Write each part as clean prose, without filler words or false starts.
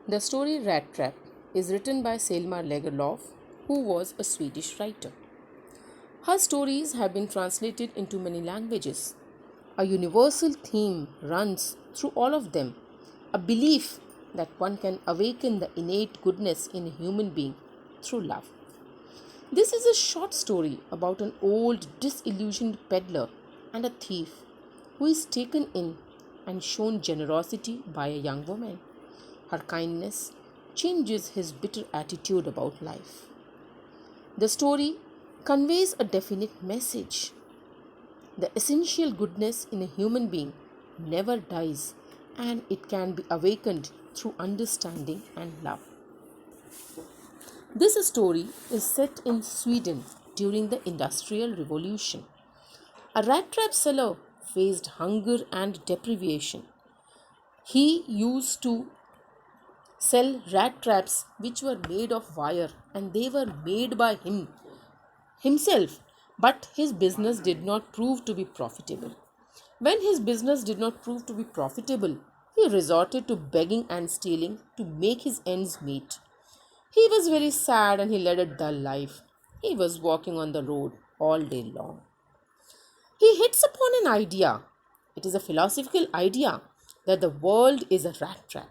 The story Rat Trap is written by Selma Lagerlöf, who was a Swedish writer. Her stories have been translated into many languages. A universal theme runs through all of them, a belief that one can awaken the innate goodness in a human being through love. This is a short story about an old, disillusioned peddler and a thief who is taken in and shown generosity by a young woman. Her kindness changes his bitter attitude about life. The story conveys a definite message. The essential goodness in a human being never dies and it can be awakened through understanding and love. This story is set in Sweden during the Industrial Revolution. A rat trap seller faced hunger and deprivation. He used to sell rat traps which were made of wire and they were made by himself, but his business did not prove to be profitable. When his business did not prove to be profitable, he resorted to begging and stealing to make his ends meet. He was very sad and he led a dull life. He was walking on the road all day long. He hits upon an idea. It is a philosophical idea that the world is a rat trap.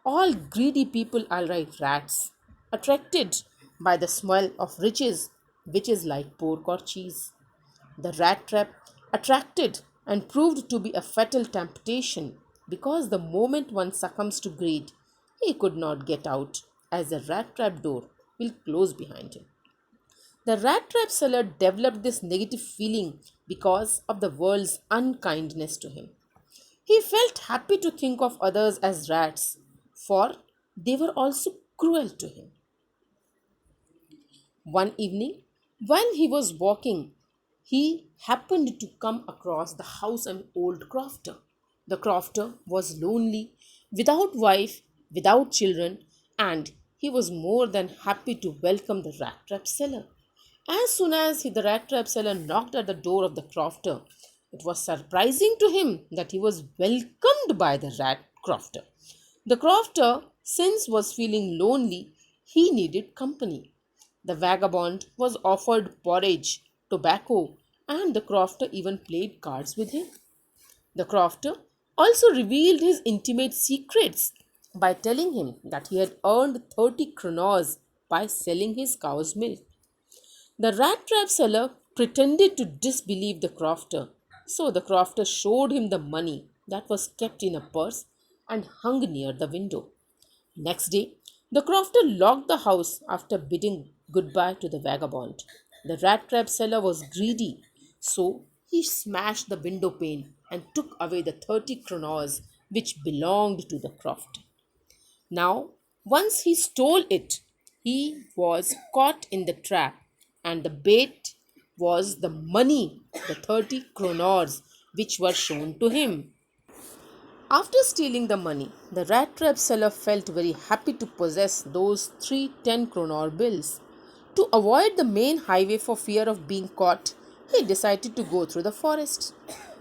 All greedy people are like rats, attracted by the smell of riches, which is like pork or cheese. The rat trap attracted and proved to be a fatal temptation because the moment one succumbs to greed, he could not get out as the rat trap door will close behind him. The rat trap seller developed this negative feeling because of the world's unkindness to him. He felt happy to think of others as rats, for they were also cruel to him. One evening, while he was walking, he happened to come across the house of an old crofter. The crofter was lonely, without wife, without children, and he was more than happy to welcome the rat trap seller. As soon as the rat trap seller knocked at the door of the crofter, it was surprising to him that he was welcomed by the rat crofter. The crofter, since was feeling lonely, he needed company. The vagabond was offered porridge, tobacco, and the crofter even played cards with him. The crofter also revealed his intimate secrets by telling him that he had earned 30 kronors by selling his cow's milk. The rat trap seller pretended to disbelieve the crofter, so the crofter showed him the money that was kept in a purse and hung near the window. Next day, the crofter locked the house after bidding goodbye to the vagabond. The rat trap seller was greedy, so he smashed the window pane and took away the 30 kronors which belonged to the crofter. Now, once he stole it, he was caught in the trap, and the bait was the money, the 30 kronors, which were shown to him. After stealing the money, the rat trap seller felt very happy to possess those three 10 kronor bills. To avoid the main highway for fear of being caught, he decided to go through the forest.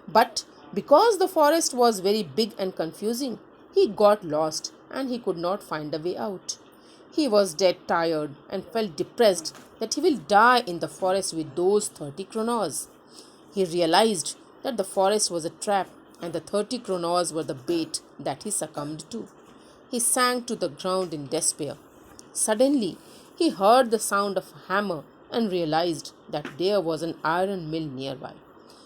But because the forest was very big and confusing, he got lost and he could not find a way out. He was dead tired and felt depressed that he will die in the forest with those 30 kronors. He realized that the forest was a trap and the 30 kronors were the bait that he succumbed to. He sank to the ground in despair. Suddenly, he heard the sound of a hammer and realized that there was an iron mill nearby.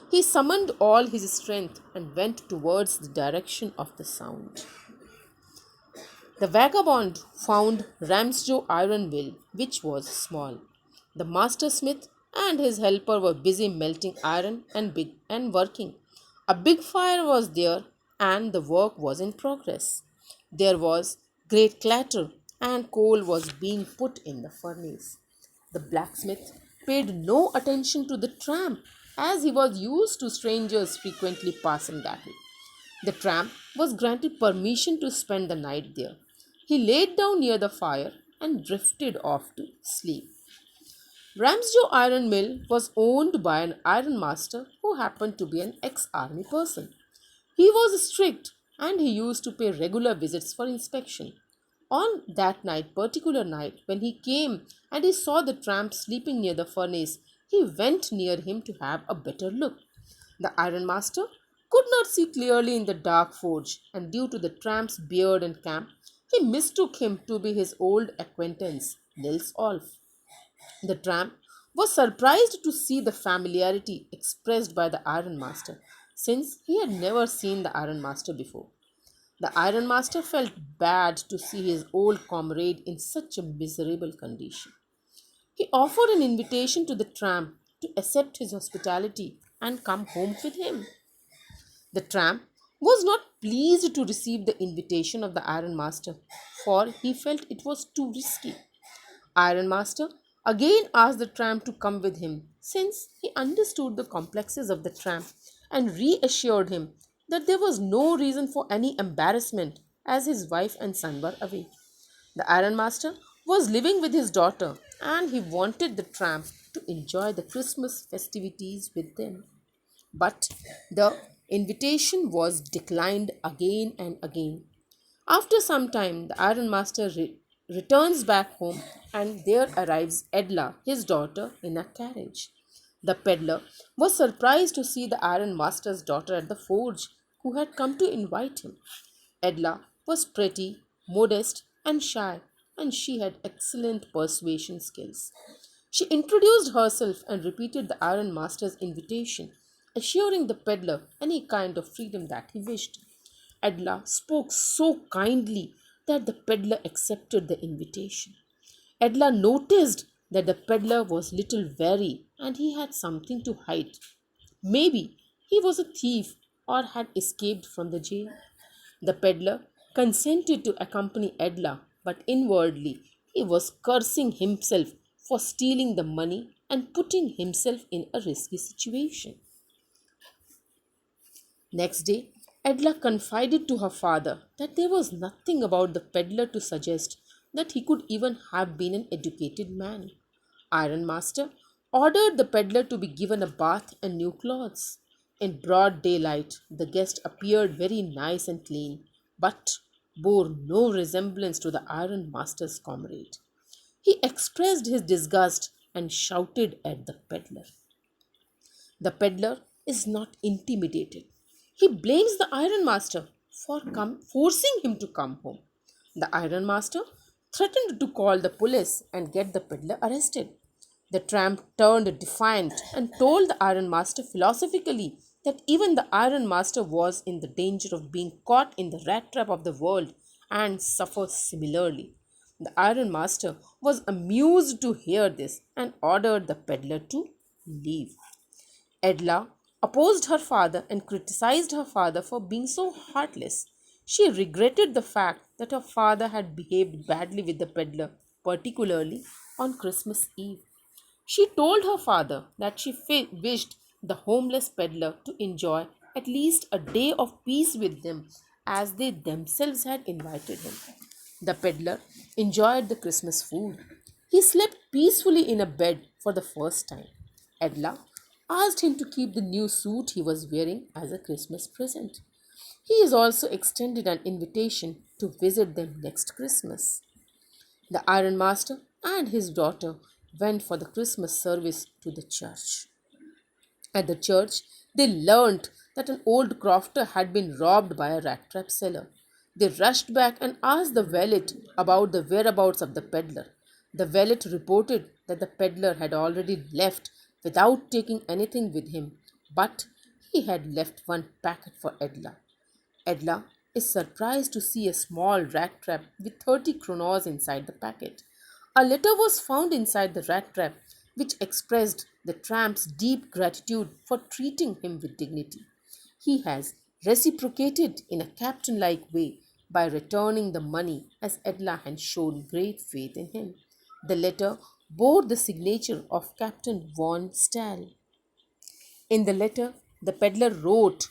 He summoned all his strength and went towards the direction of the sound. The vagabond found Ramsjo iron mill, which was small. The master smith and his helper were busy melting iron and working. A big fire was there and the work was in progress. There was great clatter and coal was being put in the furnace. The blacksmith paid no attention to the tramp as he was used to strangers frequently passing that way. The tramp was granted permission to spend the night there. He laid down near the fire and drifted off to sleep. Ramsjo Iron Mill was owned by an iron master who happened to be an ex army person. He was strict and he used to pay regular visits for inspection. On that night, particular night, when he came and he saw the tramp sleeping near the furnace, he went near him to have a better look. The ironmaster could not see clearly in the dark forge, and due to the tramp's beard and cap, he mistook him to be his old acquaintance, Nils Olf. The tramp was surprised to see the familiarity expressed by the ironmaster, since he had never seen the ironmaster before. The ironmaster felt bad to see his old comrade in such a miserable condition. He offered an invitation to the tramp to accept his hospitality and come home with him. The tramp was not pleased to receive the invitation of the ironmaster, for he felt it was too risky. Ironmaster again asked the tramp to come with him, since he understood the complexes of the tramp and reassured him that there was no reason for any embarrassment as his wife and son were away. The ironmaster was living with his daughter and he wanted the tramp to enjoy the Christmas festivities with them. But the invitation was declined again and again. After some time, the ironmaster returns back home, and there arrives Edla, his daughter, in a carriage. The peddler was surprised to see the ironmaster's daughter at the forge, who had come to invite him. Edla was pretty, modest, and shy, and she had excellent persuasion skills. She introduced herself and repeated the ironmaster's invitation, assuring the peddler any kind of freedom that he wished. Adla spoke so kindly that the peddler accepted the invitation. Adla noticed that the peddler was little wary and he had something to hide. Maybe he was a thief or had escaped from the jail. The peddler consented to accompany Adla, but inwardly he was cursing himself for stealing the money and putting himself in a risky situation. Next day, Edla confided to her father that there was nothing about the peddler to suggest that he could even have been an educated man. Ironmaster ordered the peddler to be given a bath and new clothes. In broad daylight, the guest appeared very nice and clean, but bore no resemblance to the ironmaster's comrade. He expressed his disgust and shouted at the peddler. The peddler is not intimidated. He blames the ironmaster for forcing him to come home. The ironmaster threatened to call the police and get the peddler arrested. The tramp turned defiant and told the ironmaster philosophically that even the ironmaster was in the danger of being caught in the rat trap of the world and suffer similarly. The ironmaster was amused to hear this and ordered the peddler to leave. Edla opposed her father and criticized her father for being so heartless. She regretted the fact that her father had behaved badly with the peddler, particularly on Christmas Eve. She told her father that she wished the homeless peddler to enjoy at least a day of peace with them as they themselves had invited him. The peddler enjoyed the Christmas food. He slept peacefully in a bed for the first time. Edla asked him to keep the new suit he was wearing as a Christmas present. He is also extended an invitation to visit them next Christmas. The ironmaster and his daughter went for the Christmas service to the church. At the church, they learned that an old crofter had been robbed by a rat trap seller. They rushed back and asked the valet about the whereabouts of the peddler. The valet reported that the peddler had already left without taking anything with him, but he had left one packet for Edla. Edla is surprised to see a small rat trap with 30 kronos inside the packet. A letter was found inside the rat trap which expressed the tramp's deep gratitude for treating him with dignity. He has reciprocated in a captain like way by returning the money as Edla had shown great faith in him. The letter bore the signature of Captain von Stahl. In the letter, the peddler wrote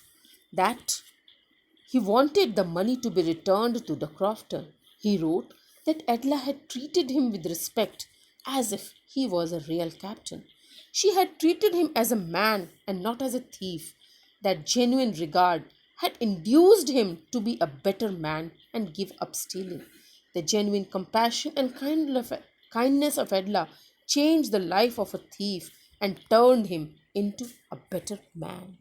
that he wanted the money to be returned to the crofter. He wrote that Edla had treated him with respect as if he was a real captain. She had treated him as a man and not as a thief. That genuine regard had induced him to be a better man and give up stealing. The genuine compassion and kindness of Edla changed the life of a thief and turned him into a better man.